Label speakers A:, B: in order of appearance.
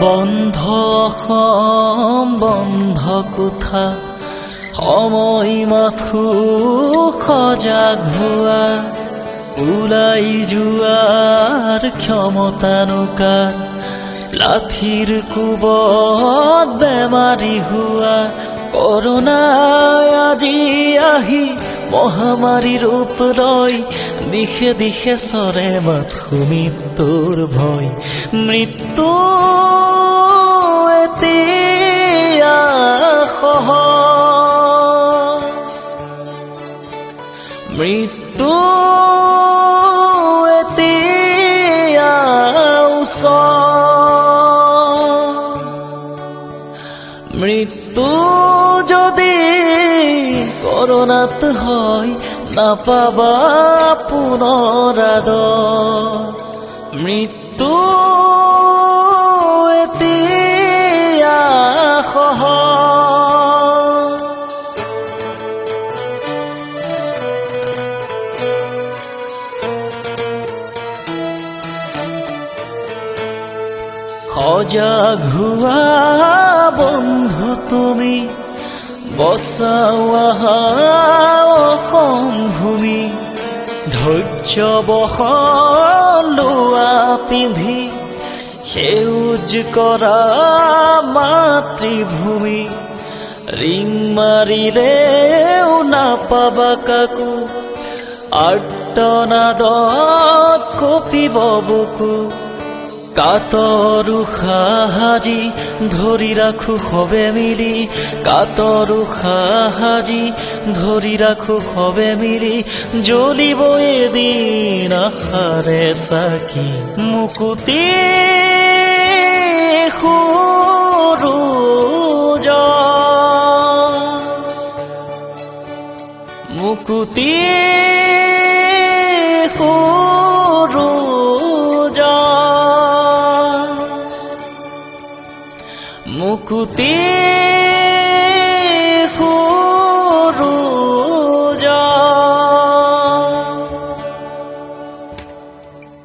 A: বন্ধ অসম বন্ধ কোঠা সময় মাথো সজাগ হোৱা ওলাই যোৱাৰ ক্ষমতা নোকাৰ লাঠিৰ কোবত বেমাৰী হোৱা কৰোণাই আজি আহি মহামাৰী ৰূপ লয় দিশে দিশে চৰে মাথো মৃত্যুৰ ভয় মৃত্যু এতিয়া সহজ মৃত্যু এতিয়া ওচৰ মৃত্যু যদি কৰোণাত হয় নাপাবা পুনৰ আদৰ মৃত্যু এতিয়া সহজ সজাগ হোৱা বন্ধু তুমি বচাওয়া অসম ভূমি ধৈৰ্য বহন লোৱা পিন্ধি সেউজ কৰা মাতৃভূমি ৰিং মাৰিলেও নাপাবা কাকো আৰ্তনাদত কঁপিব বুকু কাতৰ উশাহ সাজি ধৰি ৰাখো সবে মিলি কাতৰ উশাহ সাজি ধৰি ৰাখো সবে মিলি জ্বলিব এদিন আশাৰে চাকি মুকুতি সূৰুজ মুকুতি মুকুতি